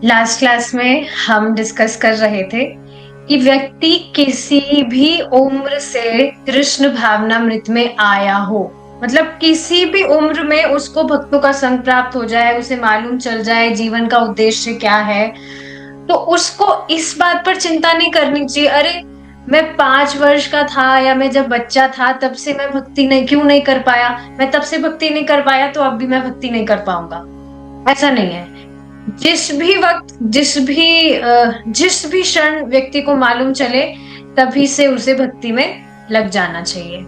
Last class में हम discuss कर रहे थे कि व्यक्ति किसी भी उम्र से कृष्ण भावनामृत में आया हो, मतलब किसी भी उम्र में उसको भक्तों का संग प्राप्त हो जाए, उसे मालूम चल जाए जीवन का उद्देश्य क्या है, तो उसको इस बात पर चिंता नहीं करनी चाहिए। अरे, मैं 5 वर्ष का था या मैं जब बच्चा था तब से मैं भक्ति नहीं क्यों नहीं कर पाया, मैं तब से भक्ति नहीं कर पाया तो अब भी मैं भक्ति नहीं कर पाऊंगा। ऐसा नहीं है। जिस भी वक्त जिस भी क्षण व्यक्ति को मालूम चले तभी से उसे भक्ति में लग जाना चाहिए।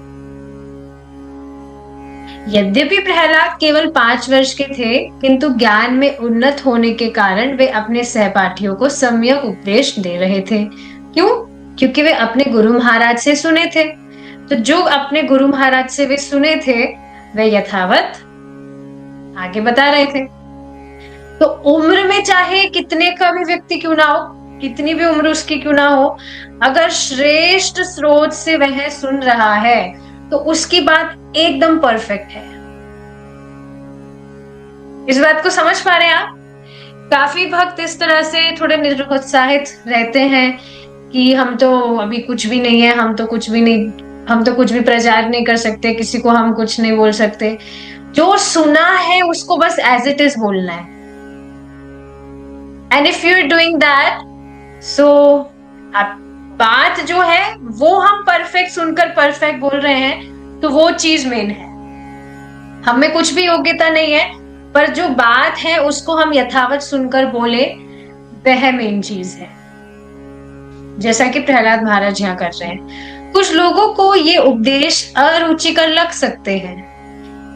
यद्यपि प्रहलाद केवल 5 वर्ष के थे, किंतु ज्ञान में उन्नत होने के कारण वे अपने सहपाठियों को सम्यक उपदेश दे रहे थे। क्यों? क्योंकि वे अपने गुरु महाराज से सुने थे। तो जो अपने गुरु महाराज से वे सुने थे वे यथावत आगे बता रहे थे। तो उम्र में चाहे कितने का भी व्यक्ति क्यों ना हो, कितनी भी उम्र उसकी क्यों ना हो, अगर श्रेष्ठ स्रोत से वह सुन रहा है तो उसकी बात एकदम परफेक्ट है। इस बात को समझ पा रहे हैं आप? काफी भक्त इस तरह से थोड़े निरुत्साहित रहते हैं कि हम तो अभी कुछ भी नहीं है, हम तो कुछ भी प्रचार नहीं कर सकते, किसी को हम कुछ नहीं बोल सकते। जो सुना है उसको बस एज इट इज बोलना है। And if you are doing that, so बात जो है वो हम परफेक्ट सुनकर परफेक्ट बोल रहे हैं तो वो चीज मेन है। हमें कुछ भी योग्यता नहीं है, पर जो बात है उसको हम यथावत सुनकर बोले, वह मेन चीज है, जैसा कि प्रहलाद महाराज यहाँ कर रहे हैं। कुछ लोगों को ये उपदेश अरुचिकर लग सकते हैं।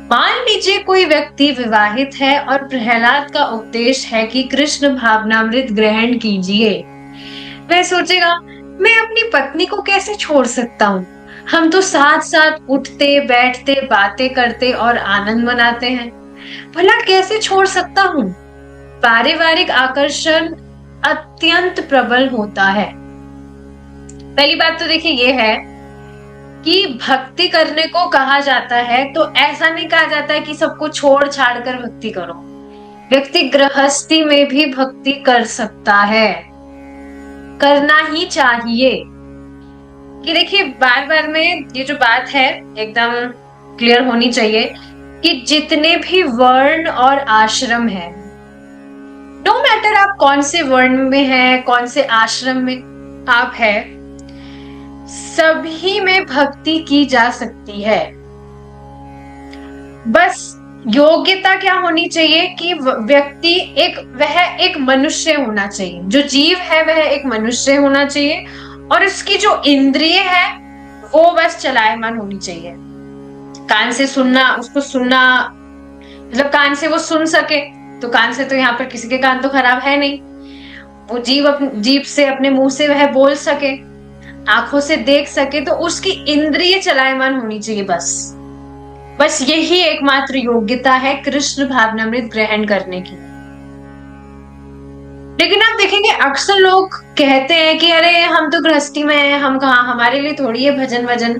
मान लीजिए कोई व्यक्ति विवाहित है और प्रहलाद का उपदेश है कि कृष्ण भावनामृत ग्रहण कीजिए। वह सोचेगा, मैं अपनी पत्नी को कैसे छोड़ सकता हूँ, हम तो साथ साथ उठते बैठते बातें करते और आनंद मनाते हैं, भला कैसे छोड़ सकता हूँ। पारिवारिक आकर्षण अत्यंत प्रबल होता है। पहली बात तो देखिए ये है कि भक्ति करने को कहा जाता है तो ऐसा नहीं कहा जाता है कि सबको छोड़ छाड़ कर भक्ति करो। व्यक्ति गृहस्थी में भी भक्ति कर सकता है, करना ही चाहिए। कि देखिए बार बार में ये जो बात है एकदम क्लियर होनी चाहिए कि जितने भी वर्ण और आश्रम है, नो मैटर आप कौन से वर्ण में हैं, कौन से आश्रम में आप हैं, सभी में भक्ति की जा सकती है। बस योग्यता क्या होनी चाहिए कि व्यक्ति वह एक मनुष्य होना चाहिए, जो जीव है वह एक मनुष्य होना चाहिए, और उसकी जो इंद्रिय है वो बस चलायमान होनी चाहिए। कान से सुनना, उसको सुनना मतलब कान से वो सुन सके, तो कान से तो यहाँ पर किसी के कान तो खराब है नहीं। वो जीभ से अपने मुंह से वह बोल सके, आंखों से देख सके, तो उसकी इंद्रिय चलायमान होनी चाहिए। बस यही एकमात्र योग्यता है कृष्ण भावनामृत ग्रहण करने की। लेकिन आप देखेंगे अक्सर लोग कहते हैं कि अरे हम तो गृहस्थी में हैं, हम कहाँ, हमारे लिए थोड़ी है भजन वजन।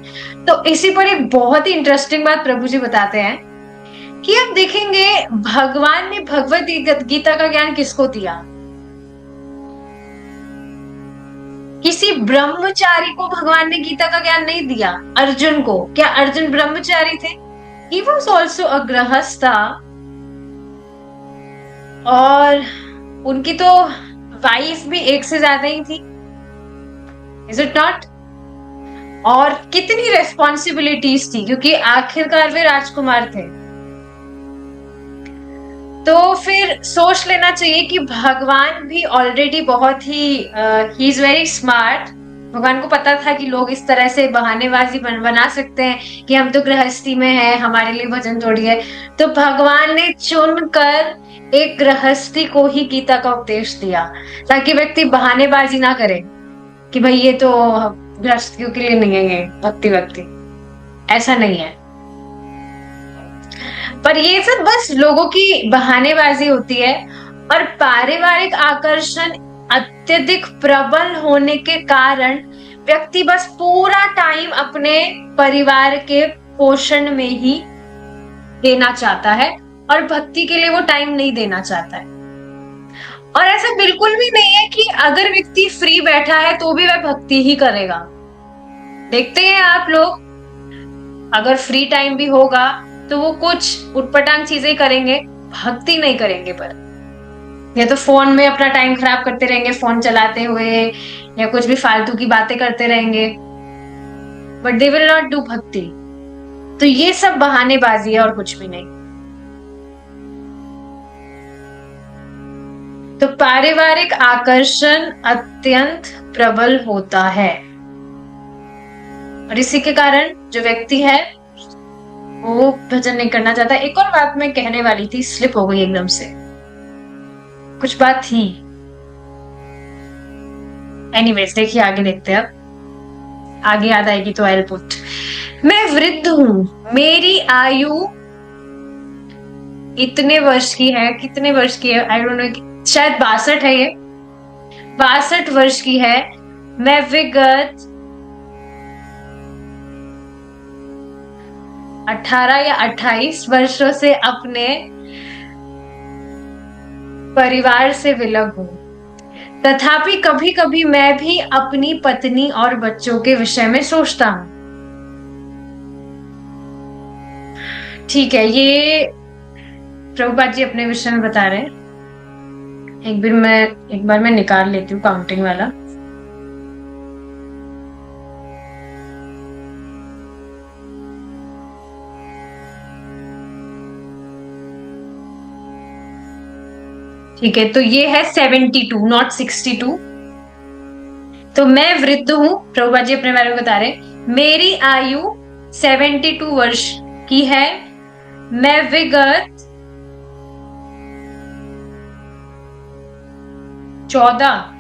तो इसी पर एक बहुत ही इंटरेस्टिंग बात प्रभु जी बताते हैं कि आप देखेंगे भगवान ने भगवत गीता का ज्ञान किसको दिया? किसी ब्रह्मचारी को भगवान ने गीता का ज्ञान नहीं दिया, अर्जुन को। क्या अर्जुन ब्रह्मचारी थे? He was also a गृहस्था, और उनकी तो वाइफ भी एक से ज्यादा ही थी, इज इट नॉट? और कितनी रेस्पॉन्सिबिलिटीज थी, क्योंकि आखिरकार वे राजकुमार थे। तो फिर सोच लेना चाहिए कि भगवान भी ऑलरेडी बहुत ही ही इज वेरी स्मार्ट। भगवान को पता था कि लोग इस तरह से बहानेबाजी बना सकते हैं कि हम तो गृहस्थी में हैं, हमारे लिए भजन थोड़ी है। तो भगवान ने चुनकर एक गृहस्थी को ही गीता का उपदेश दिया, ताकि व्यक्ति बहानेबाजी ना करे कि भाई ये तो गृहस्थियों के लिए नहीं है, ये भक्ति ऐसा नहीं है। पर ये सब बस लोगों की बहानेबाजी होती है। और पारिवारिक आकर्षण अत्यधिक प्रबल होने के कारण व्यक्ति बस पूरा टाइम अपने परिवार के पोषण में ही देना चाहता है और भक्ति के लिए वो टाइम नहीं देना चाहता है। और ऐसा बिल्कुल भी नहीं है कि अगर व्यक्ति फ्री बैठा है तो भी वह भक्ति ही करेगा। देखते हैं आप लोग, अगर फ्री टाइम भी होगा तो वो कुछ उटपटांग चीजें करेंगे, भक्ति नहीं करेंगे। पर या तो फोन में अपना टाइम खराब करते रहेंगे, फोन चलाते हुए, या कुछ भी फालतू की बातें करते रहेंगे, but they will not do भक्ति। तो ये सब बहानेबाजी है और कुछ भी नहीं। तो पारिवारिक आकर्षण अत्यंत प्रबल होता है, और इसी के कारण जो व्यक्ति है वो भजन नहीं करना चाहता। एक और बात मैं कहने वाली थी, स्लिप हो गई एकदम से, कुछ बात थी। एनीवेज, देखिए आगे देखते हैं, अब आगे याद आएगी तो आई विल पुट। मैं वृद्ध हूं, मेरी आयु इतने वर्ष की है, कितने वर्ष की है आई डोंट नो, शायद 62 है, ये 62 वर्ष की है। मैं विगत 18 या 28 वर्षों से अपने परिवार से विलग हूं, तथापि कभी कभी मैं भी अपनी पत्नी और बच्चों के विषय में सोचता हूं। ठीक है, ये प्रभुपाद जी अपने विषय में बता रहे हैं। एक बार मैं निकाल लेती हूँ काउंटिंग वाला। ठीक है, तो ये है 72, नॉट 62। तो मैं वृद्ध हूं, प्रभुपाद जी अपने बारे में बता रहे, मेरी आयु 72 वर्ष की है। मैं विगत 14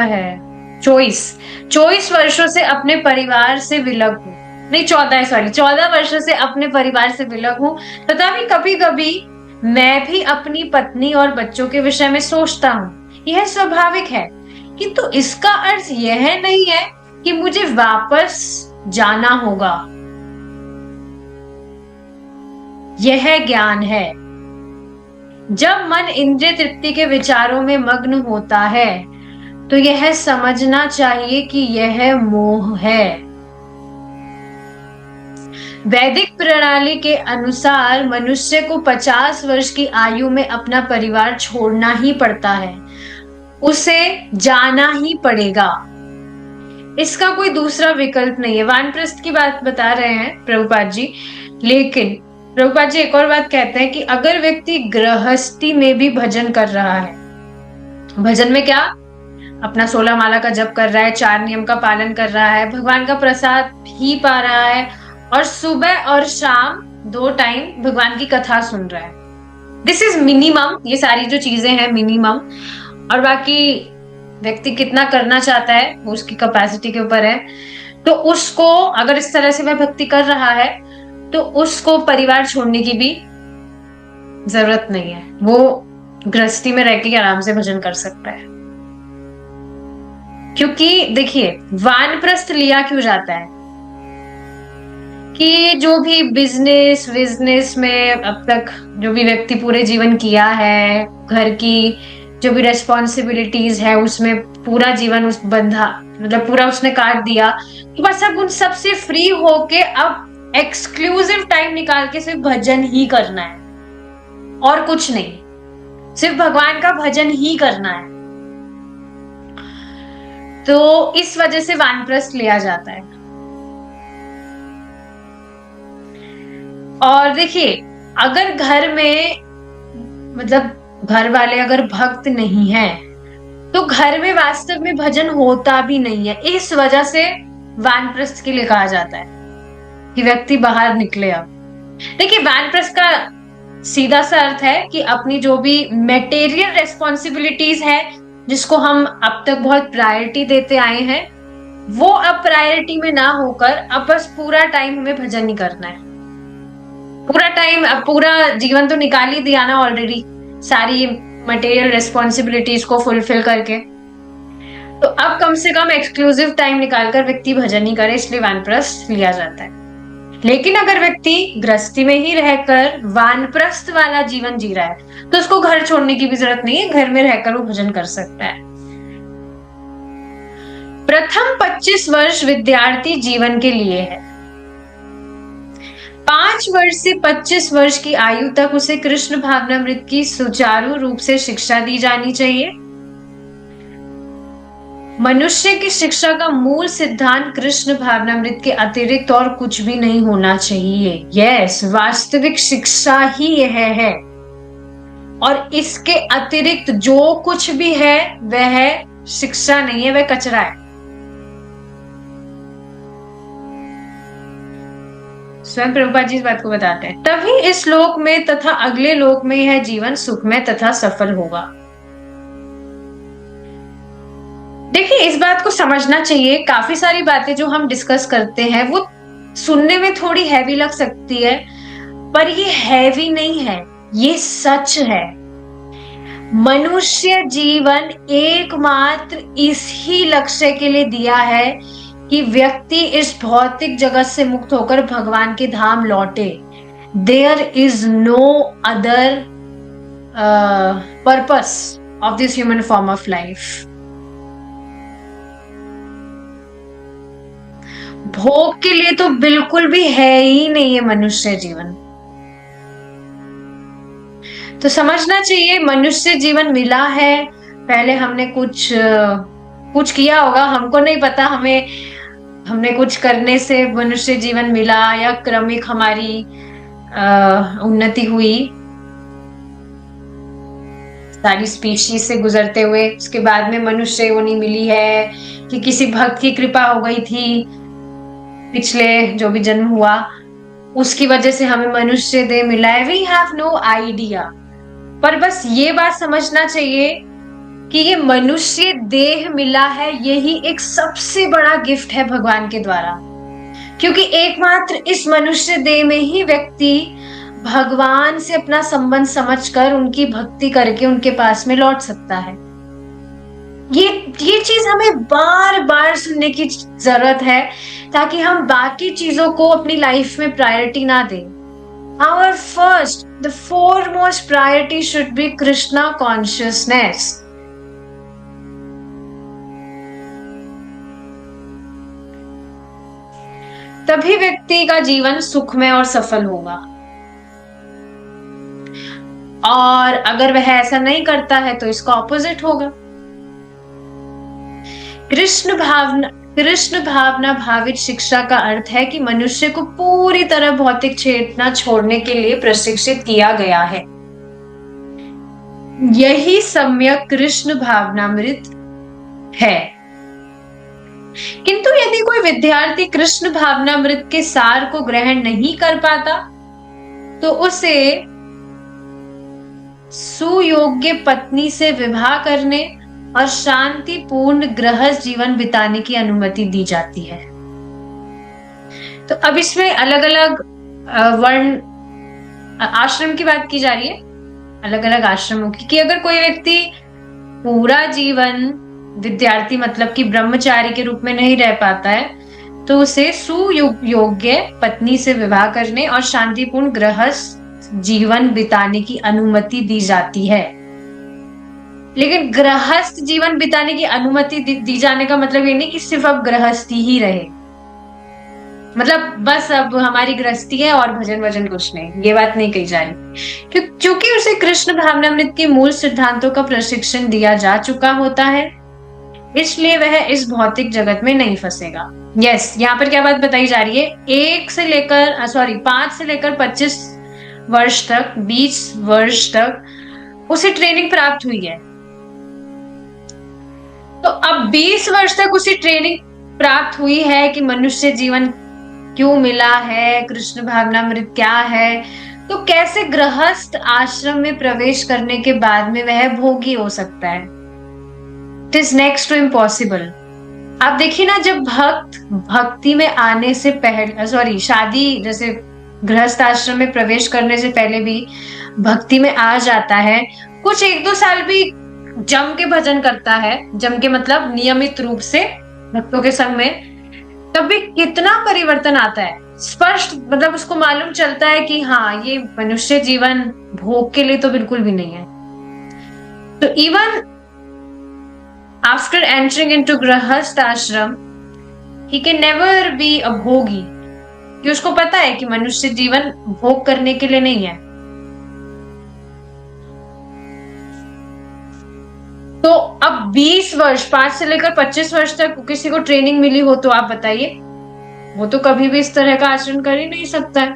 है, 24 वर्षों से अपने परिवार से विलग हूं। नहीं, 14 वर्षों से अपने परिवार से विलग हूं, तथापि कभी कभी मैं भी अपनी पत्नी और बच्चों के विषय में सोचता हूं। यह स्वाभाविक है, किंतु इसका अर्थ यह नहीं है कि मुझे वापस जाना होगा। यह ज्ञान है। जब मन इंद्रिय तृप्ति के विचारों में मग्न होता है तो यह समझना चाहिए कि यह मोह है। वैदिक प्रणाली के अनुसार मनुष्य को 50 वर्ष की आयु में अपना परिवार छोड़ना ही पड़ता है, उसे जाना ही पड़ेगा, इसका कोई दूसरा विकल्प नहीं है। वानप्रस्थ की बात बता रहे हैं प्रभुपाद जी, लेकिन प्रभुपाद जी एक और बात कहते हैं कि अगर व्यक्ति गृहस्थी में भी भजन कर रहा है, भजन में क्या, अपना 16 माला का जप कर रहा है, 4 नियम का पालन कर रहा है, भगवान का प्रसाद भी पा रहा है, और सुबह और शाम 2 टाइम भगवान की कथा सुन रहा है, दिस इज मिनिमम। ये सारी जो चीजें हैं मिनिमम, और बाकी व्यक्ति कितना करना चाहता है वो उसकी कैपेसिटी के ऊपर है। तो उसको अगर इस तरह से वह भक्ति कर रहा है तो उसको परिवार छोड़ने की भी जरूरत नहीं है, वो गृहस्थी में रह के आराम से भजन कर सकता है। क्योंकि देखिए, वानप्रस्थ लिया क्यों जाता है कि जो भी बिजनेस में अब तक जो भी व्यक्ति पूरे जीवन किया है, घर की जो भी रेस्पॉन्सिबिलिटीज है उसमें पूरा जीवन उस बंधा, मतलब पूरा उसने काट दिया, तो बस अब उन सबसे फ्री होके अब एक्सक्लूसिव टाइम निकाल के सिर्फ भजन ही करना है और कुछ नहीं, सिर्फ भगवान का भजन ही करना है। तो इस वजह से वानप्रस्थ लिया जाता है। और देखिए, अगर घर में मतलब घर वाले अगर भक्त नहीं है तो घर में वास्तव में भजन होता भी नहीं है। इस वजह से वानप्रस्थ के लिए कहा जाता है कि व्यक्ति बाहर निकले। अब देखिए, वानप्रस्थ का सीधा सा अर्थ है कि अपनी जो भी मटेरियल रेस्पॉन्सिबिलिटीज है जिसको हम अब तक बहुत प्रायोरिटी देते आए हैं, वो अब प्रायोरिटी में ना होकर अब बस पूरा टाइम हमें भजन ही करना है। पूरा टाइम, अब पूरा जीवन तो निकाल ही दिया ना ऑलरेडी, सारी मटेरियल रेस्पॉन्सिबिलिटीज को फुलफिल करके, तो अब कम से कम एक्सक्लूसिव टाइम निकालकर व्यक्ति भजन ही करे, इसलिए वानप्रस्थ लिया जाता है। लेकिन अगर व्यक्ति गृहस्थी में ही रहकर वानप्रस्थ वाला जीवन जी रहा है तो उसको घर छोड़ने की भी जरूरत नहीं है, घर में रहकर वो भजन कर सकता है। प्रथम 25 वर्ष विद्यार्थी जीवन के लिए है। 5 वर्ष से 25 वर्ष की आयु तक उसे कृष्ण भावनामृत की सुचारू रूप से शिक्षा दी जानी चाहिए। मनुष्य की शिक्षा का मूल सिद्धांत कृष्ण भावनामृत के अतिरिक्त और कुछ भी नहीं होना चाहिए। यस, वास्तविक शिक्षा ही यह है, और इसके अतिरिक्त जो कुछ भी है वह शिक्षा नहीं है, वह कचरा है। स्वयं प्रभुपाद जी इस बात को बताते हैं। तभी इस लोक में तथा अगले लोक में यह जीवन सुखमय तथा सफल होगा। देखिए, इस बात को समझना चाहिए। काफी सारी बातें जो हम डिस्कस करते हैं वो सुनने में थोड़ी हैवी लग सकती है, पर ये हैवी नहीं है, ये सच है। मनुष्य जीवन एकमात्र इस ही लक्ष्य के लिए दिया है कि व्यक्ति इस भौतिक जगत से मुक्त होकर भगवान के धाम लौटे। There is no other purpose of this human form of life. भोग के लिए तो बिल्कुल भी है ही नहीं है मनुष्य जीवन। तो समझना चाहिए, मनुष्य जीवन मिला है। पहले हमने कुछ किया होगा, हमको नहीं पता, हमने कुछ करने से मनुष्य जीवन मिला या क्रमिक हमारी उन्नति हुई सारी स्पीशीज से गुजरते हुए। उसके बाद में मनुष्य योनि मिली है कि किसी भक्त की कृपा हो गई थी, पिछले जो भी जन्म हुआ उसकी वजह से हमें मनुष्य देह मिला है। We have no idea. पर बस ये बात समझना चाहिए कि ये मनुष्य देह मिला है, यही एक सबसे बड़ा गिफ्ट है भगवान के द्वारा, क्योंकि एकमात्र इस मनुष्य देह में ही व्यक्ति भगवान से अपना संबंध समझकर उनकी भक्ति करके उनके पास में लौट सकता है। ये चीज हमें बार बार सुनने की जरूरत है, ताकि हम बाकी चीजों को अपनी लाइफ में प्रायोरिटी ना दें। Our first, the foremost priority should be Krishna consciousness. तभी व्यक्ति का जीवन सुखमय और सफल होगा। और अगर वह ऐसा नहीं करता है तो इसका ऑपोजिट होगा। कृष्ण भावना भावित शिक्षा का अर्थ है कि मनुष्य को पूरी तरह भौतिक चेतना छोड़ने के लिए प्रशिक्षित किया गया है। यही सम्यक कृष्ण भावनामृत है। किंतु यदि कोई विद्यार्थी कृष्ण भावनामृत के सार को ग्रहण नहीं कर पाता तो उसे सुयोग्य पत्नी से विवाह करने और शांतिपूर्ण गृहस्थ जीवन बिताने की अनुमति दी जाती है। तो अब इसमें अलग अलग वर्ण आश्रम की बात की जा रही है, अलग अलग आश्रमों की, कि अगर कोई व्यक्ति पूरा जीवन विद्यार्थी मतलब कि ब्रह्मचारी के रूप में नहीं रह पाता है तो उसे सुयोग्य पत्नी से विवाह करने और शांतिपूर्ण गृहस्थ जीवन बिताने की अनुमति दी जाती है। लेकिन गृहस्थ जीवन बिताने की अनुमति दी जाने का मतलब ये नहीं कि सिर्फ अब गृहस्थी ही रहे, मतलब बस अब हमारी गृहस्थी है और भजन वजन कुछ नहीं, ये बात नहीं कही जा रही। क्योंकि उसे कृष्ण भावनामृत के मूल सिद्धांतों का प्रशिक्षण दिया जा चुका होता है, इसलिए वह इस भौतिक जगत में नहीं फंसेगा। यस, यहाँ पर क्या बात बताई जा रही है, 5 से लेकर 25 वर्ष तक, 20 वर्ष तक उसे ट्रेनिंग प्राप्त हुई है। तो अब 20 वर्ष तक उसे ट्रेनिंग प्राप्त हुई है कि मनुष्य जीवन क्यों मिला है, कृष्ण भावनामृत क्या है, तो कैसे गृहस्थ आश्रम में प्रवेश करने के बाद में वह भोगी हो सकता है? It is next to impossible. आप देखिए ना, जब भक्त भक्ति में आने से पहले, शादी जैसे गृहस्थ आश्रम में प्रवेश करने से पहले भी भक्ति में आ जाता है, कुछ 1-2 साल भी जम के भजन करता है, जम के मतलब नियमित रूप से भक्तों के संग में, तब भी कितना परिवर्तन आता है। स्पष्ट, मतलब उसको मालूम चलता है कि हाँ, ये मनुष्य जीवन भोग के लिए तो बिल्कुल भी नहीं है। तो इवन आफ्टर एंटरिंग इनटू गृहस्थ आश्रम, he can never be a भोगी, कि उसको पता है कि मनुष्य जीवन भोग करने के लिए नहीं है। तो अब 20 वर्ष, 5 से लेकर 25 वर्ष तक किसी को ट्रेनिंग मिली हो तो आप बताइए, वो तो कभी भी इस तरह का आचरण कर ही नहीं सकता है।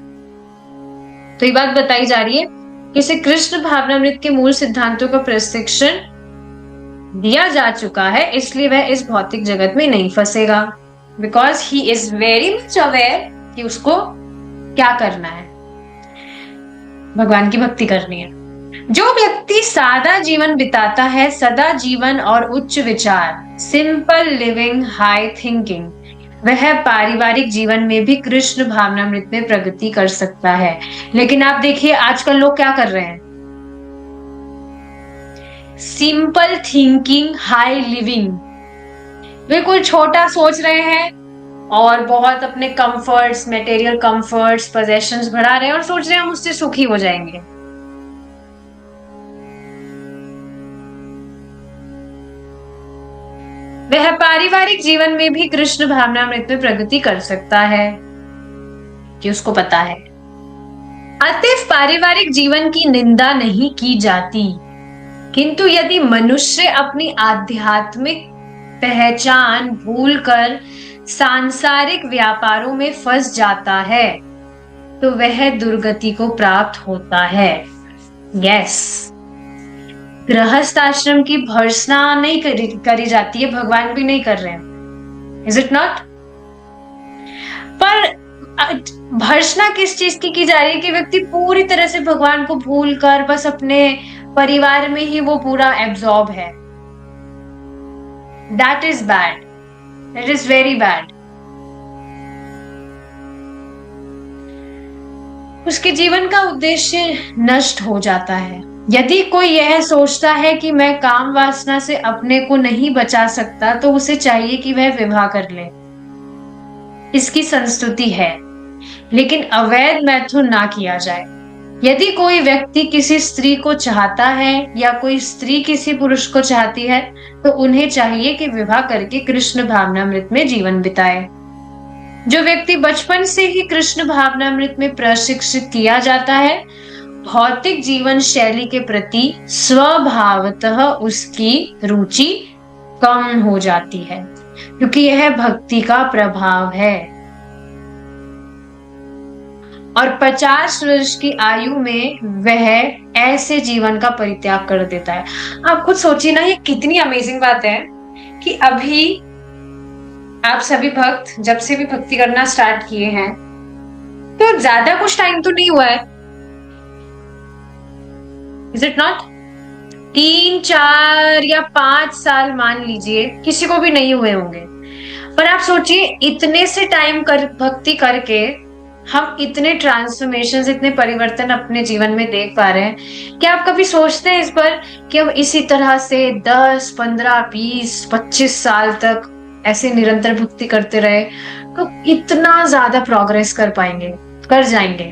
तो ये बात बताई जा रही है कि इसे कृष्ण भावनामृत के मूल सिद्धांतों का प्रशिक्षण दिया जा चुका है, इसलिए वह इस भौतिक जगत में नहीं फंसेगा, because he is very much aware कि उसको क्या करना है, भगवान की भक्ति करनी है। जो व्यक्ति सादा जीवन बिताता है, सदा जीवन और उच्च विचार, सिंपल लिविंग, हाई थिंकिंग, वह पारिवारिक जीवन में भी कृष्ण भावनामृत में प्रगति कर सकता है। लेकिन आप देखिए आजकल लोग क्या कर रहे हैं, सिंपल थिंकिंग, हाई लिविंग, बिल्कुल छोटा सोच रहे हैं और बहुत अपने कंफर्ट्स, मटेरियल कंफर्ट्स, पोजेशंस बढ़ा रहे हैं और सोच रहे हैं हम उससे सुखी हो जाएंगे। वह पारिवारिक जीवन में भी कृष्ण भावनामृत में प्रगति कर सकता है, कि उसको पता है। अतः पारिवारिक जीवन की निंदा नहीं की जाती, किंतु यदि मनुष्य अपनी आध्यात्मिक पहचान भूलकर सांसारिक व्यापारों में फंस जाता है तो वह दुर्गति को प्राप्त होता है। यस, गृहस्थ आश्रम की भर्त्सना नहीं करी जाती है, भगवान भी नहीं कर रहे हैं, इज इट नॉट? पर भर्त्सना किस चीज की जा रही है कि व्यक्ति पूरी तरह से भगवान को भूलकर बस अपने परिवार में ही वो पूरा एब्जॉर्ब है। That is bad, that is very bad. उसके जीवन का उद्देश्य नष्ट हो जाता है। यदि कोई यह सोचता है कि मैं काम वासना से अपने को नहीं बचा सकता, तो उसे चाहिए कि वह विवाह कर ले, इसकी संस्तुति है, लेकिन अवैध मैथुन ना किया जाए। यदि कोई व्यक्ति किसी स्त्री को चाहता है या कोई स्त्री किसी पुरुष को चाहती है, तो उन्हें चाहिए कि विवाह करके कृष्ण भावनामृत में जीवन बिताए। जो व्यक्ति बचपन से ही कृष्ण भावनामृत में प्रशिक्षित किया जाता है, भौतिक जीवन शैली के प्रति स्वभावतः उसकी रुचि कम हो जाती है, क्योंकि यह भक्ति का प्रभाव है। और 50 वर्ष की आयु में वह ऐसे जीवन का परित्याग कर देता है। आप खुद सोचिए ना, ये कितनी अमेजिंग बात है कि अभी आप सभी भक्त जब से भी भक्ति करना स्टार्ट किए हैं, तो ज्यादा कुछ टाइम तो नहीं हुआ है, इज इट नॉट? 3, 4 या 5 साल मान लीजिए, किसी को भी नहीं हुए होंगे। पर आप सोचिए, इतने से टाइम भक्ति करके हम इतने ट्रांसफॉर्मेशंस, इतने परिवर्तन अपने जीवन में देख पा रहे हैं। क्या आप कभी सोचते हैं इस पर कि हम इसी तरह से 10, 15, 20, 25 साल तक ऐसे निरंतर भक्ति करते रहे तो इतना ज्यादा प्रोग्रेस कर पाएंगे, कर जाएंगे?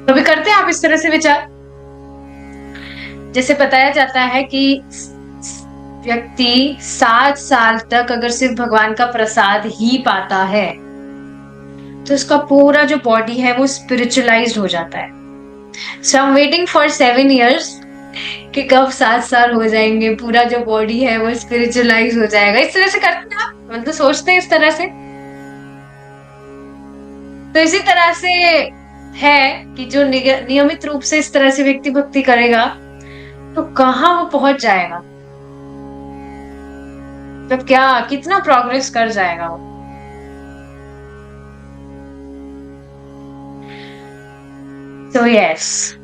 कभी करते हैं आप इस तरह से विचार? जैसे बताया जाता है कि व्यक्ति 7 साल तक अगर सिर्फ भगवान का प्रसाद ही पाता है तो उसका पूरा जो बॉडी है वो स्पिरिचुअलाइज्ड हो जाता है। So I am waiting for 7 years कि कब 7 साल हो जाएंगे, पूरा जो बॉडी है वो स्पिरिचुअलाइज हो जाएगा। इस तरह से करते हैं आप, मतलब तो सोचते हैं इस तरह से। तो इसी तरह से है कि जो नियमित रूप से इस तरह से व्यक्ति भक्ति करेगा तो कहाँ वो पहुंच जाएगा, तो क्या कितना प्रोग्रेस कर जाएगा वो। तो यस,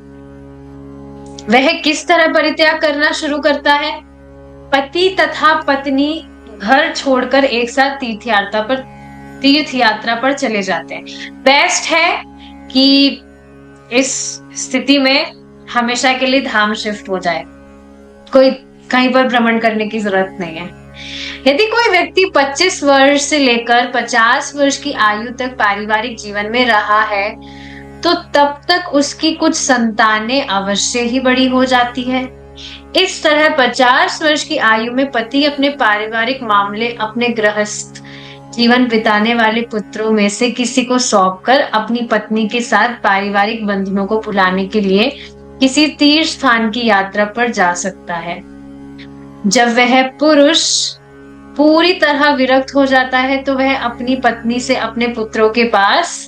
वह किस तरह परित्याग करना शुरू करता है? पति तथा पत्नी घर छोड़कर एक साथ तीर्थ यात्रा पर चले जाते हैं। बेस्ट है कि इस स्थिति में हमेशा के लिए धाम शिफ्ट हो जाए, कोई कहीं पर भ्रमण करने की जरूरत नहीं है। यदि कोई व्यक्ति 25 वर्ष से लेकर 50 वर्ष की आयु तक पारिवारिक जीवन में रहा है, तो तब तक उसकी कुछ संतानें अवश्य ही बड़ी हो जाती है। इस तरह 50 वर्ष की आयु में पति अपने पारिवारिक मामले अपने गृहस्थ जीवन बिताने वाले पुत्रों में से किसी को सौंपकर अपनी पत्नी के साथ पारिवारिक बंधनों को भुलाने के लिए किसी तीर्थ स्थान की यात्रा पर जा सकता है। जब वह पुरुष पूरी तरह विरक्त हो जाता है तो वह अपनी पत्नी से अपने पुत्रों के पास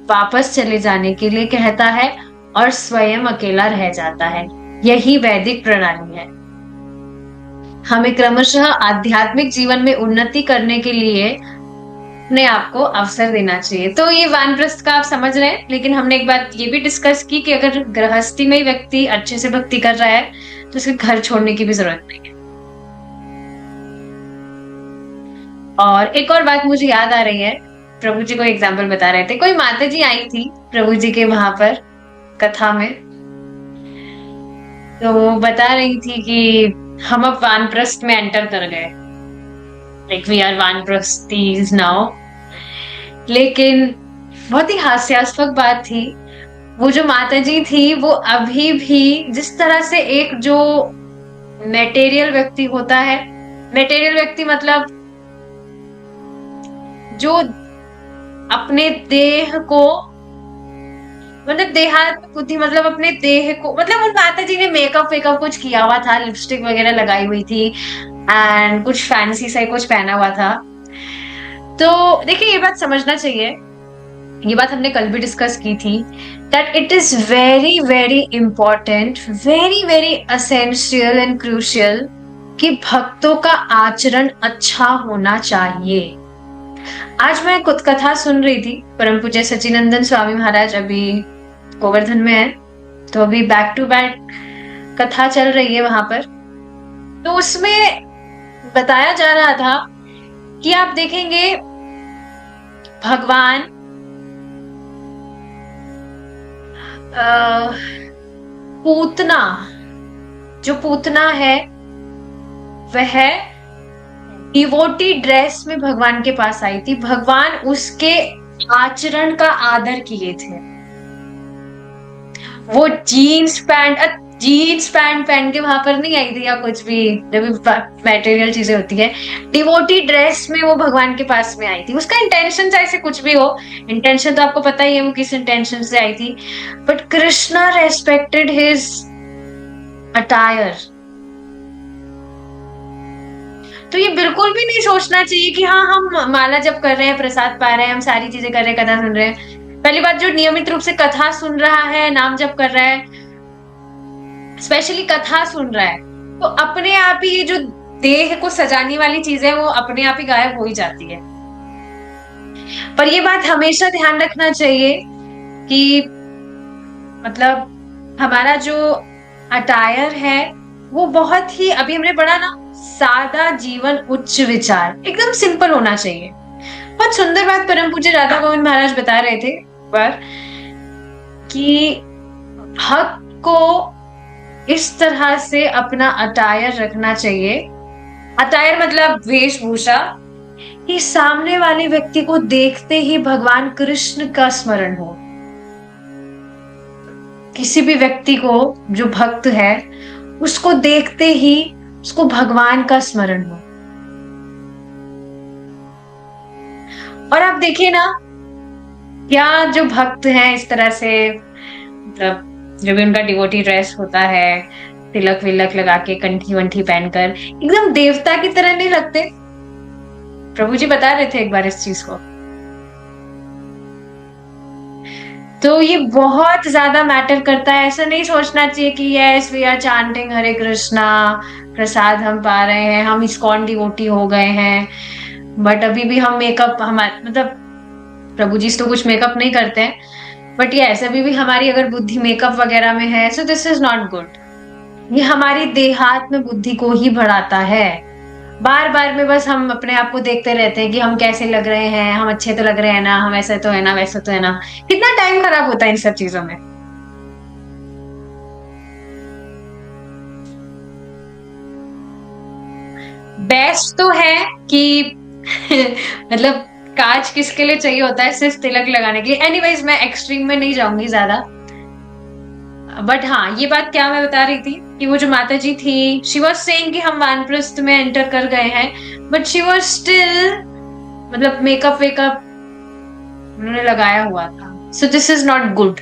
वापस चले जाने के लिए कहता है और स्वयं अकेला रह जाता है। यही वैदिक प्रणाली है। हमें क्रमशः आध्यात्मिक जीवन में उन्नति करने के लिए अपने आप को अवसर देना चाहिए। तो ये वानप्रस्थ का आप समझ रहे हैं, लेकिन हमने एक बात ये भी डिस्कस की कि अगर गृहस्थी में व्यक्ति अच्छे से भक्ति कर रहा है तो उसके घर छोड़ने की भी जरूरत नहीं है। और एक और बात मुझे याद आ रही है, प्रभु जी को एग्जाम्पल बता रहे थे। कोई माता जी आई थी प्रभु जी के वहां पर कथा में, तो वो बता रही थी कि हम अब वानप्रस्थ में एंटर कर गए, लाइक वी आर वानप्रस्थीज नाउ। लेकिन बहुत ही हास्यास्पद बात थी, वो जो माता जी थी वो अभी भी जिस तरह से एक जो मेटेरियल व्यक्ति होता है, मेटेरियल व्यक्ति मतलब जो अपने देह को, मतलब देहात्म बुद्धि, मतलब अपने देह को, मतलब उन माता जी ने मेकअप वेकअप कुछ किया हुआ था, लिपस्टिक वगैरह लगाई हुई थी एंड कुछ फैंसी सा कुछ पहना हुआ था। तो देखिए ये बात समझना चाहिए, ये बात हमने कल भी डिस्कस की थी, that it is very very important, very very essential and crucial कि भक्तों का आचरण अच्छा होना चाहिए। आज मैं खुद कथा सुन रही थी, परम पूज्य सच्चिनंदन स्वामी महाराज अभी गोवर्धन में है, तो अभी बैक टू बैक कथा चल रही है वहां पर। तो उसमें बताया जा रहा था कि आप देखेंगे भगवान पूतना, जो पूतना है वह डिवोटी ड्रेस में भगवान के पास आई थी। भगवान उसके आचरण का आदर किए थे। वो जीन्स पैंट पहन के वहां पर नहीं आई थी या कुछ भी, जो भी मटेरियल चीजें होती है, डिवोटी ड्रेस में वो भगवान के पास में आई थी। उसका इंटेंशन चाहे से कुछ भी हो, इंटेंशन तो आपको पता ही है वो किस इंटेंशन से आई थी, but Krishna respected his attire. तो ये बिल्कुल भी नहीं सोचना चाहिए कि हाँ हम माला जप कर रहे हैं, प्रसाद पा रहे हैं, हम सारी चीजें कर रहे हैं, कथा सुन रहे हैं। पहली बात, जो नियमित रूप से कथा सुन रहा है, नाम जप कर रहा है, स्पेशली कथा सुन रहा है, तो अपने आप ही ये जो देह को सजाने वाली चीजें वो अपने आप ही गायब हो ही जाती है। पर ये बात हमेशा ध्यान रखना चाहिए कि मतलब हमारा जो अटायर है वो बहुत ही, अभी हमने पढ़ा ना, सादा जीवन उच्च विचार, एकदम सिंपल होना चाहिए। बहुत सुंदर बात परम पूज्य राधा गोविंद महाराज बता रहे थे पर कि भक्त को इस तरह से अपना अटायर रखना चाहिए। अटायर मतलब वेशभूषा, कि सामने वाले व्यक्ति को देखते ही भगवान कृष्ण का स्मरण हो। किसी भी व्यक्ति को जो भक्त है उसको देखते ही उसको भगवान का स्मरण हो। और आप देखिए ना, क्या जो भक्त हैं इस तरह से, मतलब जो भी उनका डिवोटी ड्रेस होता है, तिलक विलक लगा के, कंठी वंठी पहनकर, एकदम देवता की तरह नहीं लगते? प्रभु जी बता रहे थे एक बार इस चीज को। तो ये बहुत ज्यादा मैटर करता है। ऐसा नहीं सोचना चाहिए कि यस वी आर चांटिंग हरे कृष्णा, प्रसाद हम पा रहे हैं, हम इस्कॉन डिवोटी हो गए हैं, बट अभी भी हम मेकअप, हमारे मतलब प्रभु जी तो कुछ मेकअप नहीं करते हैं, बट ये ऐसा भी हमारी अगर बुद्धि मेकअप वगैरह में है, so this is not good. ये हमारी देहात्म बुद्धि को ही बढ़ाता है। बार बार में बस हम अपने आप को देखते रहते हैं कि हम कैसे लग रहे हैं, हम अच्छे तो लग रहे हैं ना, हम ऐसे तो है ना, वैसे तो है ना। कितना टाइम खराब होता है इन सब चीजों में। बेस्ट तो है कि मतलब कांच किसके लिए चाहिए होता है, सिर्फ तिलक लगाने के लिए। एनीवेज मैं एक्सट्रीम में नहीं जाऊंगी ज्यादा, बट हाँ ये बात क्या मैं बता रही थी कि वो जो माता जी थी, शी वॉज सेइंग कि हम वानप्रस्थ में एंटर कर गए हैं, बट शी वॉज स्टिल, मतलब मेकअप वेकअप उन्होंने लगाया हुआ था। So this is not good.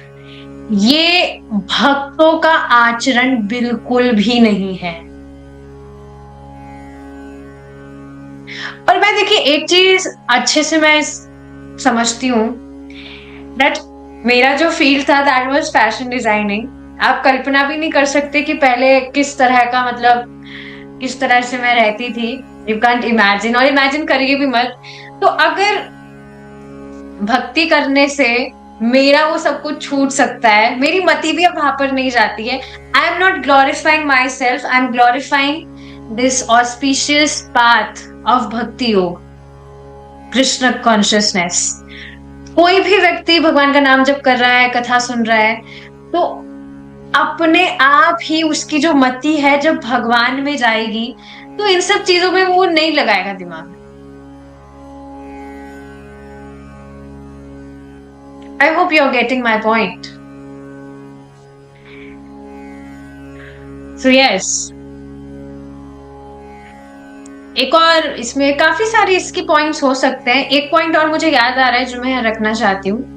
ये भक्तों का आचरण बिल्कुल भी नहीं है। और मैं देखिए एक चीज अच्छे से मैं समझती हूँ, दैट मेरा जो फील्ड था दैट वाज फैशन डिजाइनिंग। आप कल्पना भी नहीं कर सकते कि पहले किस तरह का, मतलब किस तरह से मैं रहती थी। यू कांट इमेजिन, और इमेजिन करिए भी मत। तो अगर भक्ति करने से मेरा वो सब कुछ छूट सकता है, मेरी मति भी अब वहां पर नहीं जाती है। I am not glorifying my self, I am glorifying this auspicious path of भक्ति योग, कृष्ण कॉन्शियसनेस। कोई भी व्यक्ति भगवान का नाम जप कर रहा है, कथा सुन रहा है, तो अपने आप ही उसकी जो मति है जब भगवान में जाएगी, तो इन सब चीजों में वो नहीं लगाएगा दिमाग। I hope you are getting my point. So yes, एक और इसमें काफी सारे इसके पॉइंट्स हो सकते हैं। एक पॉइंट और मुझे याद आ रहा है जो मैं यहाँ रखना चाहती हूँ।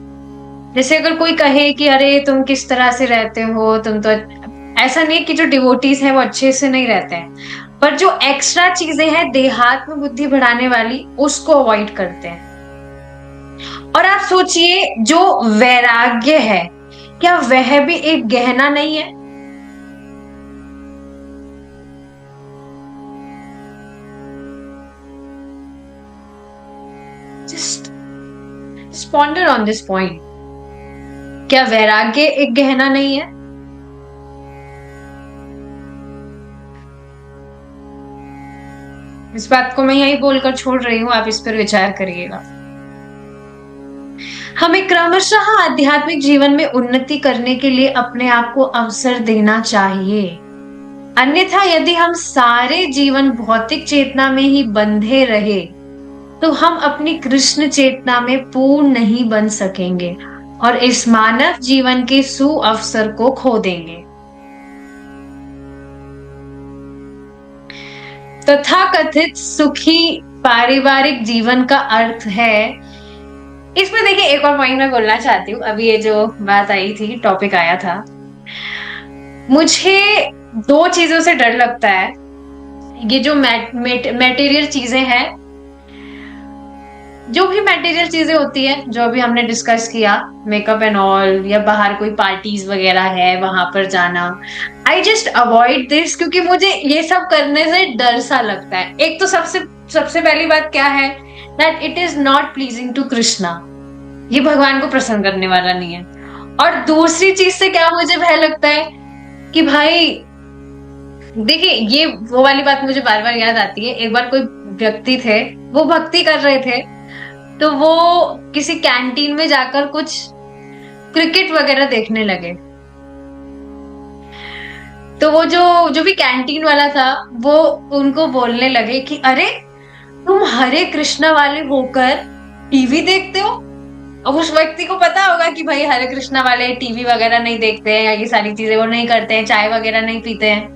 जैसे अगर कोई कहे कि अरे तुम किस तरह से रहते हो, तुम तो, ऐसा नहीं है कि जो डिवोटीज हैं वो अच्छे से नहीं रहते हैं, पर जो एक्स्ट्रा चीजें हैं देहात्म बुद्धि बढ़ाने वाली, उसको अवॉइड करते हैं। और आप सोचिए जो वैराग्य है, क्या वह भी एक गहना नहीं है? Just ponder on this point. क्या वैराग्य एक गहना नहीं है? इस बात को मैं यही बोलकर छोड़ रही हूं, आप इस पर विचार करिएगा। हमें क्रमशः आध्यात्मिक जीवन में उन्नति करने के लिए अपने आप को अवसर देना चाहिए। अन्यथा यदि हम सारे जीवन भौतिक चेतना में ही बंधे रहे, तो हम अपनी कृष्ण चेतना में पूर्ण नहीं बन सकेंगे और इस मानव जीवन के सुअवसर को खो देंगे। तथाकथित सुखी पारिवारिक जीवन का अर्थ है, इसमें देखिए एक और पॉइंट मैं बोलना चाहती हूँ। अभी ये जो बात आई थी, टॉपिक आया था, मुझे दो चीजों से डर लगता है। ये जो मटेरियल चीजें हैं, जो भी मटेरियल चीजें होती है, जो अभी हमने डिस्कस किया, मेकअप एंड ऑल, या बाहर कोई पार्टीज वगैरह है वहां पर जाना, आई जस्ट अवॉइड दिस, क्योंकि मुझे ये सब करने से डर सा लगता है। एक तो सबसे सबसे पहली बात क्या है, that it is not pleasing to Krishna, ये भगवान को प्रसन्न करने वाला नहीं है। और दूसरी चीज से क्या मुझे भय लगता है कि भाई देखिए, ये वो वाली बात मुझे बार बार याद आती है। एक बार कोई व्यक्ति थे, वो भक्ति कर रहे थे, तो वो किसी कैंटीन में जाकर कुछ क्रिकेट वगैरह देखने लगे। तो वो जो जो भी कैंटीन वाला था, वो उनको बोलने लगे कि अरे तुम हरे कृष्णा वाले होकर टीवी देखते हो। अब उस व्यक्ति को पता होगा कि भाई हरे कृष्णा वाले टीवी वगैरह नहीं देखते हैं, या ये सारी चीजें वो नहीं करते हैं, चाय वगैरह नहीं पीते हैं।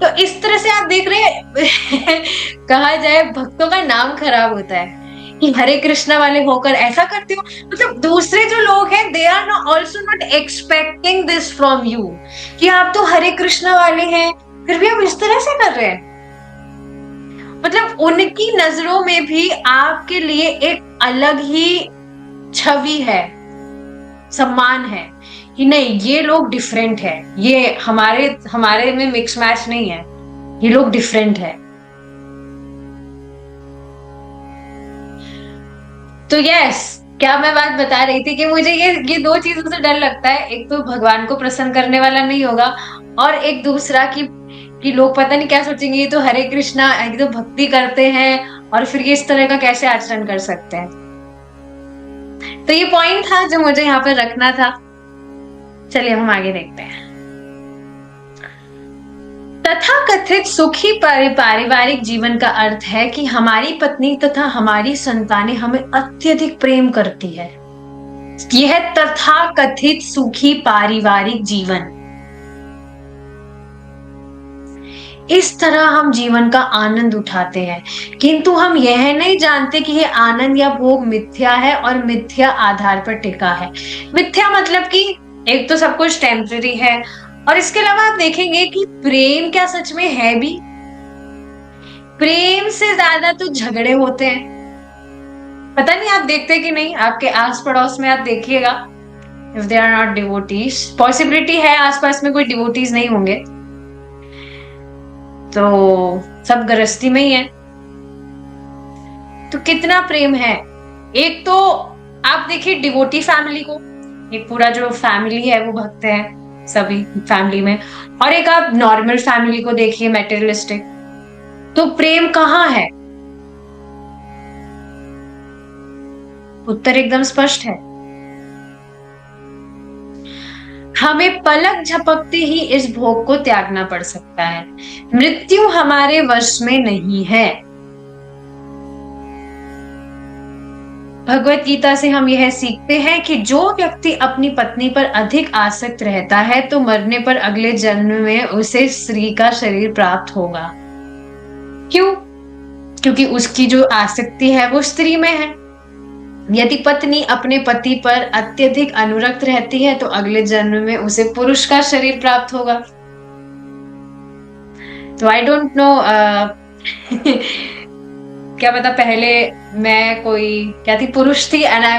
तो इस तरह से आप देख रहे हैं कहा जाए भक्तों का नाम खराब होता है कि हरे कृष्णा वाले होकर ऐसा करते हो। मतलब दूसरे जो लोग हैं, they are also not expecting this from you, कि आप तो हरे कृष्णा वाले हैं, फिर भी आप इस तरह से कर रहे हैं। मतलब उनकी नजरों में भी आपके लिए एक अलग ही छवि है, सम्मान है कि नहीं, ये लोग डिफरेंट है, ये हमारे हमारे में मिक्स मैच नहीं है, ये लोग डिफरेंट है। तो यस, क्या मैं बात बता रही थी कि मुझे ये दो चीजों से डर लगता है। एक तो भगवान को प्रसन्न करने वाला नहीं होगा, और एक दूसरा कि लोग पता नहीं क्या सोचेंगे, ये तो हरे कृष्णा, ये तो भक्ति करते हैं और फिर ये इस तरह का कैसे आचरण कर सकते हैं। तो ये पॉइंट था जो मुझे यहाँ पर रखना था। चलिए हम आगे देखते हैं। तथाकथित सुखी पारिवारिक जीवन का अर्थ है कि हमारी पत्नी तथा हमारी संतानें हमें अत्यधिक प्रेम करती है। यह तथाकथित सुखी पारिवारिक जीवन। इस तरह हम जीवन का आनंद उठाते हैं, किंतु हम यह नहीं जानते कि यह आनंद या भोग मिथ्या है और मिथ्या आधार पर टिका है। मिथ्या मतलब कि एक तो सब कुछ टेम्पररी है, और इसके अलावा आप देखेंगे कि प्रेम क्या सच में है भी? प्रेम से ज्यादा तो झगड़े होते हैं। पता नहीं आप देखते कि नहीं, आपके आस पड़ोस में आप देखिएगा, if they are not devotees, possibility है आसपास में कोई डिवोटीज नहीं होंगे, तो सब गृहस्थी में ही है। तो कितना प्रेम है। एक तो आप देखिए डिवोटी फैमिली को, एक पूरा जो फैमिली है वो भक्त है सभी फैमिली में, और एक आप नॉर्मल फैमिली को देखिए मेटेरियलिस्टिक, तो प्रेम कहाँ है? उत्तर एकदम स्पष्ट है। हमें पलक झपकते ही इस भोग को त्यागना पड़ सकता है। मृत्यु हमारे वश में नहीं है। भगवत गीता से हम यह सीखते हैं कि जो व्यक्ति अपनी पत्नी पर अधिक आसक्त रहता है तो मरने पर अगले जन्म में उसे स्त्री का शरीर प्राप्त होगा। क्यों? क्योंकि उसकी जो आसक्ति है वो स्त्री में है। यदि पत्नी अपने पति पर अत्यधिक अनुरक्त रहती है तो अगले जन्म में उसे पुरुष का शरीर प्राप्त होगा। तो आई डोंट नो, क्या पता पहले मैं कोई क्या थी, पुरुष थी, and I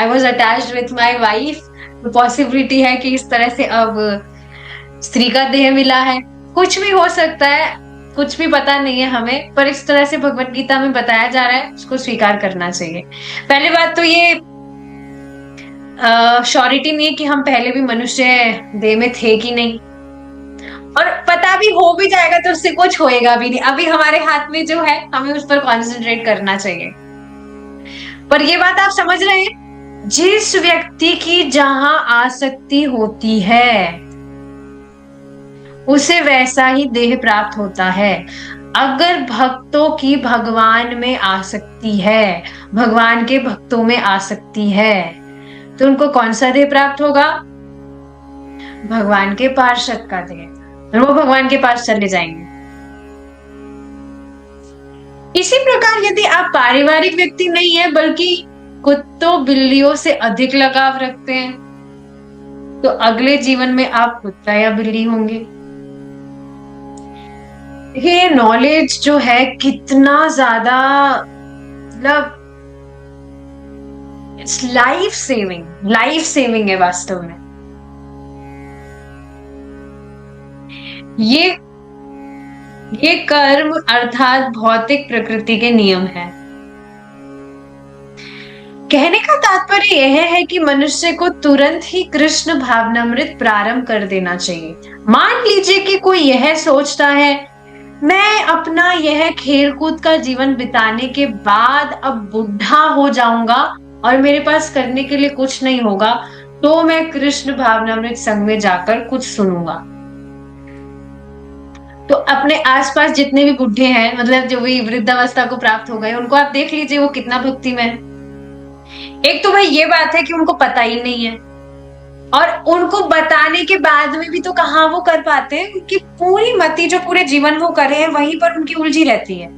was attached with my wife. तो पॉसिबिलिटी है कि इस तरह से अब स्त्री का देह मिला है। कुछ भी हो सकता है, कुछ भी पता नहीं है हमें, पर इस तरह से भगवत गीता में बताया जा रहा है, उसको स्वीकार करना चाहिए। पहली बात तो ये श्योरिटी नहीं है कि हम पहले भी मनुष्य देह में थे कि नहीं, और पता भी हो भी जाएगा तो उससे कुछ होएगा भी नहीं। अभी हमारे हाथ में जो है हमें उस पर कॉन्सेंट्रेट करना चाहिए। पर ये बात आप समझ रहे हैं, जिस व्यक्ति की जहां आसक्ति होती है उसे वैसा ही देह प्राप्त होता है। अगर भक्तों की भगवान में आसक्ति है, भगवान के भक्तों में आसक्ति है, तो उनको कौन सा देह प्राप्त होगा? भगवान के पार्षद का देह, और वो भगवान के पास चले जाएंगे। इसी प्रकार यदि आप पारिवारिक व्यक्ति नहीं है बल्कि कुत्तों बिल्लियों से अधिक लगाव रखते हैं, तो अगले जीवन में आप कुत्ता या बिल्ली होंगे। ये नॉलेज जो है कितना ज्यादा, मतलब इट्स लाइफ सेविंग है वास्तव में। ये कर्म अर्थात भौतिक प्रकृति के नियम है। कहने का तात्पर्य यह है कि मनुष्य को तुरंत ही कृष्ण भावनामृत प्रारंभ कर देना चाहिए। मान लीजिए कि कोई यह सोचता है, मैं अपना यह खेलकूद का जीवन बिताने के बाद अब बुढ़ा हो जाऊंगा और मेरे पास करने के लिए कुछ नहीं होगा, तो मैं कृष्ण भावनामृत संघ में जाकर कुछ सुनूंगा। तो अपने आसपास जितने भी बुढ़े हैं, मतलब जो भी वृद्धावस्था को प्राप्त हो गए, उनको आप देख लीजिए वो कितना भक्ति में है। एक तो भाई ये बात है कि उनको पता ही नहीं है, और उनको बताने के बाद में भी तो कहाँ वो कर पाते हैं, क्योंकि पूरी मति जो पूरे जीवन वो करे हैं वहीं पर उनकी उलझी रहती है।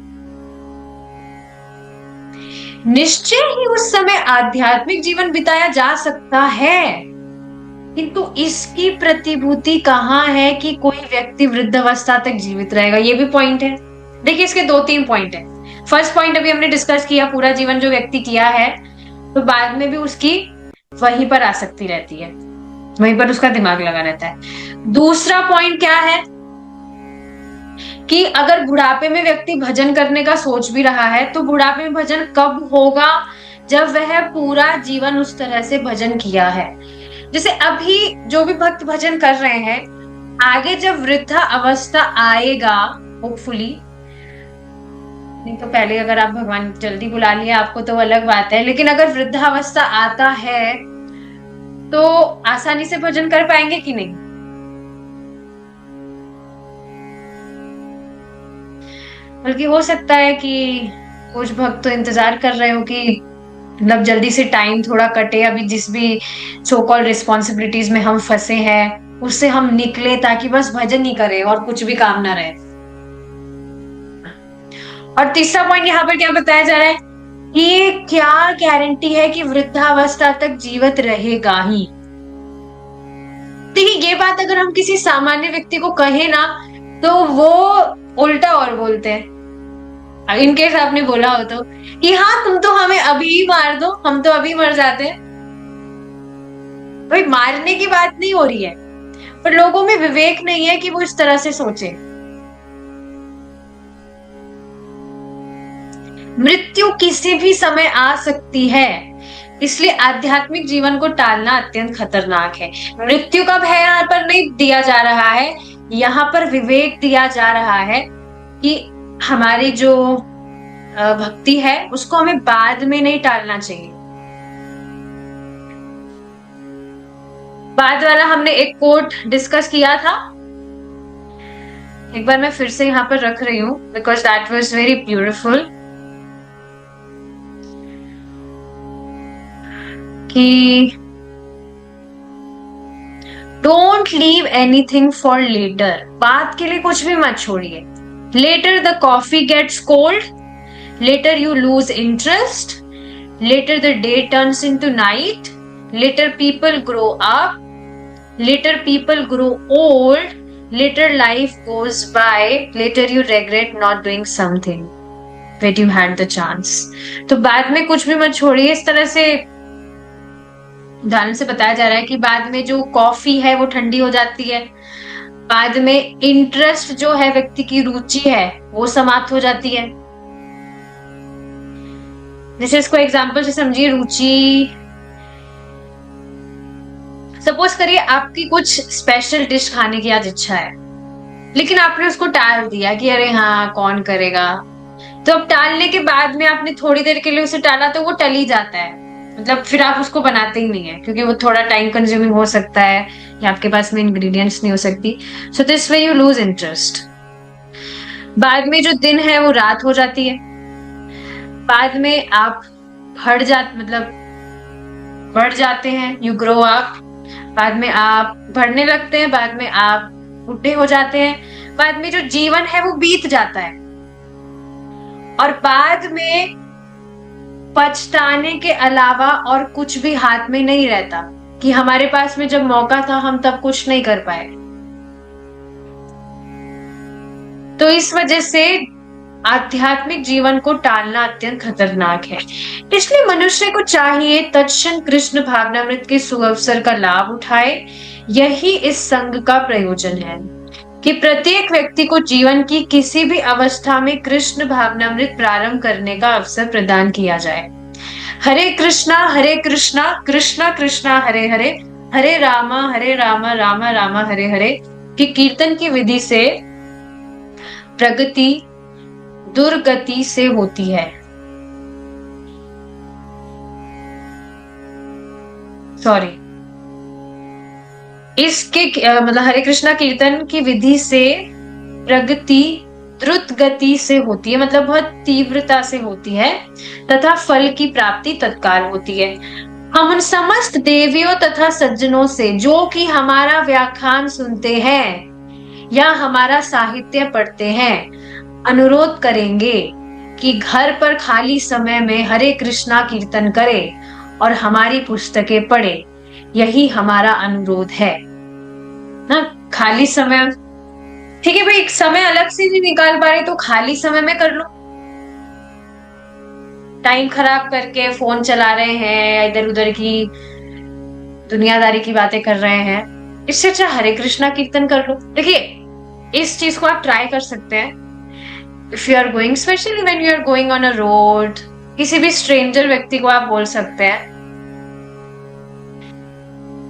निश्चय ही उस समय आध्यात्मिक जीवन बिताया जा सकता है, किंतु इसकी प्रतिभूति कहाँ है कि कोई व्यक्ति वृद्धावस्था तक जीवित रहेगा? ये भी पॉइंट है। देखिए इसके 2-3 पॉइंट है। फर्स्ट पॉइंट अभी हमने डिस्कस किया, पूरा जीवन जो व्यक्ति किया है तो बाद में भी उसकी वहीं पर आसक्ति रहती है, वहीं पर उसका दिमाग लगा रहता है। दूसरा पॉइंट क्या है कि अगर बुढ़ापे में व्यक्ति भजन करने का सोच भी रहा है तो बुढ़ापे में भजन कब होगा? जब वह पूरा जीवन उस तरह से भजन किया है। जैसे अभी जो भी भक्त भजन कर रहे हैं, आगे जब वृद्धा अवस्था आएगा होपफुली, नहीं तो पहले अगर आप भगवान जल्दी बुला लिया आपको तो अलग बात है, लेकिन अगर वृद्धावस्था आता है तो आसानी से भजन कर पाएंगे कि नहीं? बल्कि हो सकता है कि कुछ भक्त तो इंतजार कर रहे हो कि मतलब जल्दी से टाइम थोड़ा कटे, अभी जिस भी सो कॉल्ड रिस्पॉन्सिबिलिटीज में हम फंसे हैं उससे हम निकले, ताकि बस भजन ही करें और कुछ भी काम ना रहे। और तीसरा पॉइंट यहाँ पर क्या बताया जा रहा है कि क्या गारंटी है कि वृद्धावस्था तक जीवित रहेगा ही। देखिए, ये बात अगर हम किसी सामान्य व्यक्ति को कहें ना, तो वो उल्टा और बोलते हैं। इनकेस आपने बोला हो तो कि हाँ तुम तो हमें अभी ही मार दो, हम तो अभी मर जाते हैं। भाई, मारने की बात नहीं हो रही है, पर लोगों में विवेक नहीं है कि वो इस तरह से सोचे। मृत्यु किसी भी समय आ सकती है, इसलिए आध्यात्मिक जीवन को टालना अत्यंत खतरनाक है। मृत्यु का भय यहाँ पर नहीं दिया जा रहा है, यहाँ पर विवेक दिया जा रहा है कि हमारी जो भक्ति है उसको हमें बाद में नहीं टालना चाहिए। बाद वाला हमने एक कोट डिस्कस किया था, एक बार मैं फिर से यहाँ पर रख रही हूँ because that was very beautiful, कि don't leave anything for later. बात के लिए कुछ भी मत छोड़िए। Later the coffee gets cold, later you lose interest, later the day turns into night, later people grow up, later people grow old, later life goes by, later you regret not doing something when you had the chance। तो बाद में कुछ भी मत छोड़िए। इस तरह से उदाहरण से बताया जा रहा है कि बाद में जो कॉफी है वो ठंडी हो जाती है, बाद में इंटरेस्ट जो है, व्यक्ति की रुचि है, वो समाप्त हो जाती है। जैसे इसको एग्जाम्पल से समझिए, रुचि, सपोज करिए आपकी कुछ स्पेशल डिश खाने की आज इच्छा है, लेकिन आपने उसको टाल दिया कि अरे हाँ कौन करेगा। तो अब टालने के बाद में आपने थोड़ी देर के लिए उसे टाला तो वो टल ही जाता है, मतलब फिर आप उसको बनाते ही नहीं है, क्योंकि वो थोड़ा टाइम कंज्यूमिंग हो सकता है या आपके पास में इंग्रेडिएंट्स नहीं हो सकती। So this way you lose interest. बाद में जो दिन है वो रात हो जाती है, बाद में आप बढ़ जाते हैं, यू ग्रो अप, बाद में आप बढ़ने लगते हैं, बाद में आप बूढ़े हो जाते हैं, बाद में जो जीवन है वो बीत जाता है, और बाद में पछताने के अलावा और कुछ भी हाथ में नहीं रहता कि हमारे पास में जब मौका था हम तब कुछ नहीं कर पाए। तो इस वजह से आध्यात्मिक जीवन को टालना अत्यंत खतरनाक है। इसलिए मनुष्य को चाहिए तत्क्षण कृष्ण भावनामृत के सुअवसर का लाभ उठाए। यही इस संघ का प्रयोजन है कि प्रत्येक व्यक्ति को जीवन की किसी भी अवस्था में कृष्ण भावनामृत प्रारंभ करने का अवसर प्रदान किया जाए। हरे कृष्णा कृष्णा कृष्णा हरे हरे, हरे रामा रामा रामा हरे हरे की कीर्तन की विधि से प्रगति दुर्गति से होती है। सॉरी, इसके मतलब हरे कृष्णा कीर्तन की विधि से प्रगति द्रुत गति से होती है, मतलब बहुत तीव्रता से होती है, तथा फल की प्राप्ति तत्काल होती है। हम उन समस्त देवियों तथा सज्जनों से जो कि हमारा व्याख्यान सुनते हैं या हमारा साहित्य पढ़ते हैं, अनुरोध करेंगे कि घर पर खाली समय में हरे कृष्णा कीर्तन करें और हमारी पुस्तकें पढ़े। यही हमारा अनुरोध है ना। खाली समय, ठीक है भाई, एक समय अलग से नहीं निकाल पा रहे तो खाली समय में कर लो। टाइम खराब करके फोन चला रहे हैं या इधर उधर की दुनियादारी की बातें कर रहे हैं, इससे अच्छा हरे कृष्णा कीर्तन कर लो। देखिए, इस चीज को आप ट्राई कर सकते हैं। If you are going, specially when you are going on a road, किसी भी स्ट्रेंजर व्यक्ति को आप बोल सकते हैं,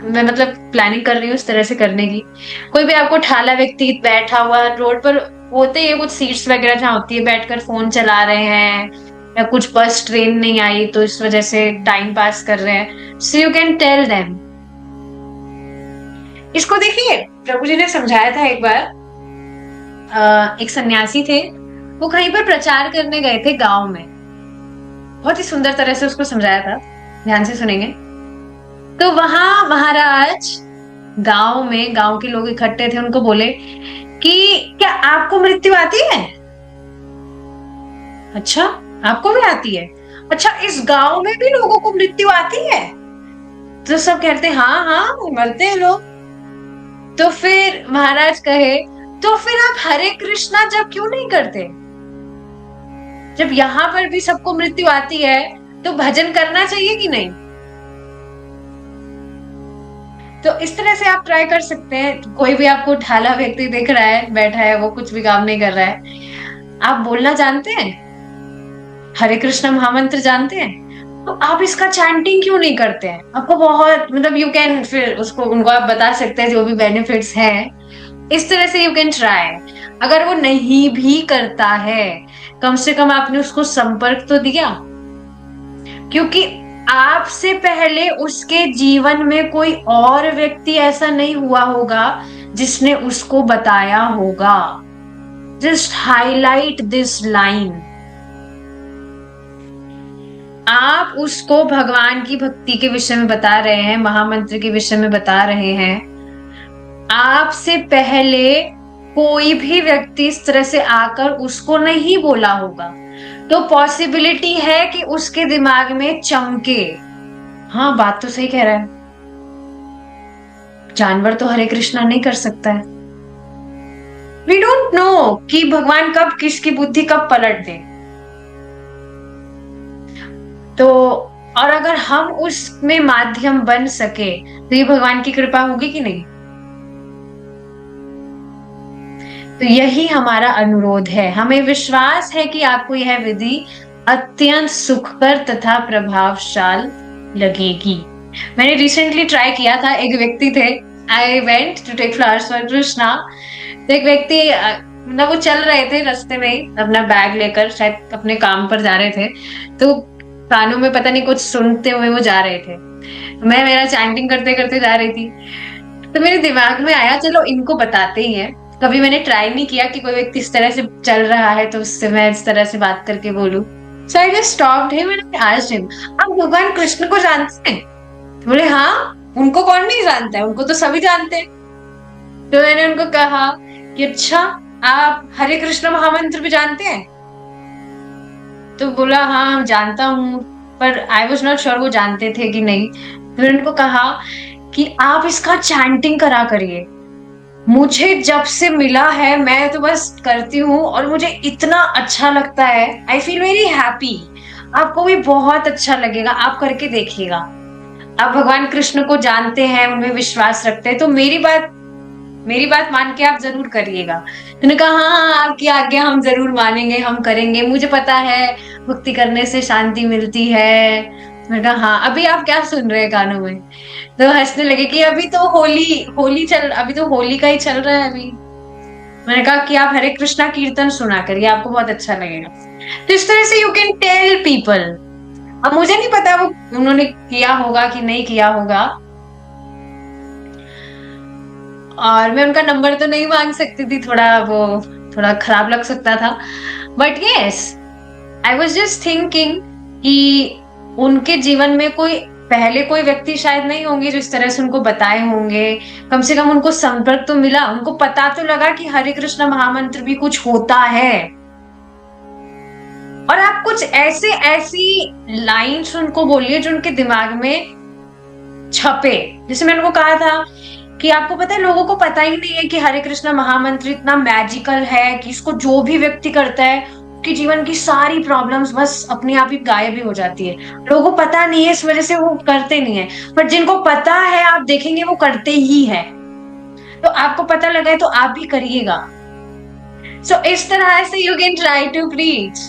मैं मतलब प्लानिंग कर रही हूँ इस तरह से करने की। कोई भी आपको ठाला व्यक्ति बैठा हुआ रोड पर, होते ही कुछ सीट्स वगैरह जहाँ होती है, बैठकर फोन चला रहे हैं, या कुछ बस ट्रेन नहीं आई तो इस वजह से टाइम पास कर रहे हैं, so you can tell them. इसको देखिए, प्रभु जी ने समझाया था एक बार। एक सन्यासी थे, वो कहीं पर प्रचार करने गए थे गांव में। बहुत ही सुंदर तरह से उसको समझाया था, ध्यान से सुनेंगे। तो वहां महाराज गांव के लोग इकट्ठे थे, उनको बोले कि क्या आपको मृत्यु आती है? अच्छा, आपको भी आती है? अच्छा, इस गांव में भी लोगों को मृत्यु आती है? तो सब कहते हाँ हाँ, मरते हैं लोग। तो फिर महाराज कहे, तो फिर आप हरे कृष्णा जब क्यों नहीं करते? जब यहाँ पर भी सबको मृत्यु आती है तो भजन करना चाहिए कि नहीं? तो इस तरह से आप ट्राई कर सकते हैं। कोई भी आपको ढाला व्यक्ति दिख रहा है, बैठा है, वो कुछ भी काम नहीं कर रहा है, आप बोलना जानते हैं, हरे कृष्ण महामंत्र जानते हैं, तो आप इसका चैंटिंग क्यों नहीं करते हैं? आपको बहुत मतलब यू कैन, फिर उसको उनको आप बता सकते हैं जो भी बेनिफिट्स हैं। इस तरह से यू कैन ट्राई। अगर वो नहीं भी करता है, कम से कम आपने उसको संपर्क तो दिया, क्योंकि आपसे पहले उसके जीवन में कोई और व्यक्ति ऐसा नहीं हुआ होगा जिसने उसको बताया होगा। Just highlight this line. आप उसको भगवान की भक्ति के विषय में बता रहे हैं, महामंत्र के विषय में बता रहे हैं। आपसे पहले कोई भी व्यक्ति इस तरह से आकर उसको नहीं बोला होगा, तो पॉसिबिलिटी है कि उसके दिमाग में चमके, हाँ बात तो सही कह रहा है, जानवर तो हरे कृष्णा नहीं कर सकता है। वी डोंट नो कि भगवान कब किसकी बुद्धि कब पलट दे। तो और अगर हम उसमें माध्यम बन सके तो ये भगवान की कृपा होगी कि नहीं? तो यही हमारा अनुरोध है। हमें विश्वास है कि आपको यह विधि अत्यंत सुखकर तथा प्रभावशाली लगेगी। मैंने रिसेंटली ट्राई किया था। एक व्यक्ति थे, I went to take flowers for Krishna. तो एक व्यक्ति मतलब वो चल रहे थे रास्ते में ही, अपना बैग लेकर शायद अपने काम पर जा रहे थे, तो कानों में पता नहीं कुछ सुनते हुए वो जा रहे थे। मैं मेरा चैंटिंग करते करते जा रही थी, तो मेरे दिमाग में आया चलो इनको बताते ही हैं। कभी मैंने ट्राई नहीं किया कि कोई व्यक्ति इस तरह से चल रहा है तो उससे मैं इस तरह से बात करके बोलूं। So I just stopped him and asked him, आप भगवान कृष्ण को जानते हैं? तो बोले हाँ, उनको कौन नहीं जानता है, उनको तो सभी जानते हैं। तो मैंने उनको कहा कि अच्छा, आप हरे कृष्ण महामंत्र भी जानते हैं? तो बोला हाँ जानता हूँ, पर आई वॉज नॉट श्योर वो जानते थे कि नहीं। तो मैंने उनको कहा कि आप इसका चैंटिंग करा करिए। मुझे जब से मिला है मैं तो बस करती हूँ और मुझे इतना अच्छा लगता है, आई फील वेरी हैप्पी। आपको भी बहुत अच्छा लगेगा, आप करके देखिएगा। आप भगवान कृष्ण को जानते हैं, उनमें विश्वास रखते हैं, तो मेरी बात मान के आप जरूर करिएगा। उन्होंने कहा हाँ हाँ, आपकी आज्ञा हम जरूर मानेंगे, हम करेंगे, मुझे पता है भक्ति करने से शांति मिलती है। मैंने कहा हाँ, अभी आप क्या सुन रहे हैं कानों में? तो हंसने लगे कि अभी तो अभी तो होली का ही चल रहा है अभी। मैंने कहा कि आप हरे कृष्णा कीर्तन सुना करिए, आपको बहुत अच्छा लगेगा। तो इस तरह से यू कैन टेल पीपल। अब मुझे नहीं पता वो उन्होंने किया होगा कि नहीं किया होगा, और मैं उनका नंबर तो नहीं मांग सकती थी, थोड़ा खराब लग सकता था। But yes, I was just thinking कि उनके जीवन में पहले कोई व्यक्ति शायद नहीं होंगे जो इस तरह से उनको बताए होंगे। कम से कम उनको संपर्क तो मिला, उनको पता तो लगा कि हरे कृष्ण महामंत्र भी कुछ होता है। और आप कुछ ऐसी लाइन्स उनको बोलिए जो उनके दिमाग में छपे। जैसे मैंने उनको कहा था कि आपको पता है लोगों को पता ही नहीं है कि हरे कृष्ण महामंत्र इतना मैजिकल है कि इसको जो भी व्यक्ति करता है कि जीवन की सारी प्रॉब्लम्स बस अपने आप ही गायब ही हो जाती है। लोगों को पता नहीं है, इस वजह से वो करते नहीं है। पर जिनको पता है, आप देखेंगे वो करते ही है। तो आपको पता लगा है तो आप भी करिएगा। सो इस तरह से you can try to preach.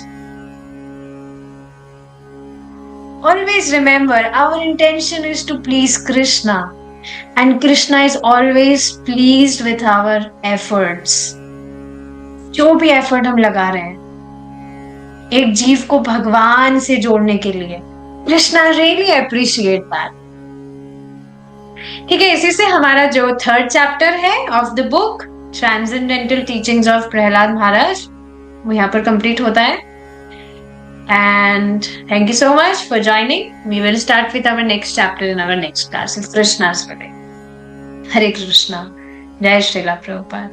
Always remember, our intention is to please Krishna, and Krishna is always pleased with our efforts. जो भी एफर्ट हम लगा रहे हैं एक जीव को भगवान से जोड़ने के लिए, कृष्णा रियली अप्रिशिएट दैट। ठीक है, इसी से हमारा जो थर्ड चैप्टर है of the book transcendental teachings of Prahlad Maharaj वो यहाँ पर कंप्लीट होता है। And thank you so much for joining. We will start with our next chapter in our next class. It's Krishna's birthday. Hare Krishna. Jai Srila Prabhupada.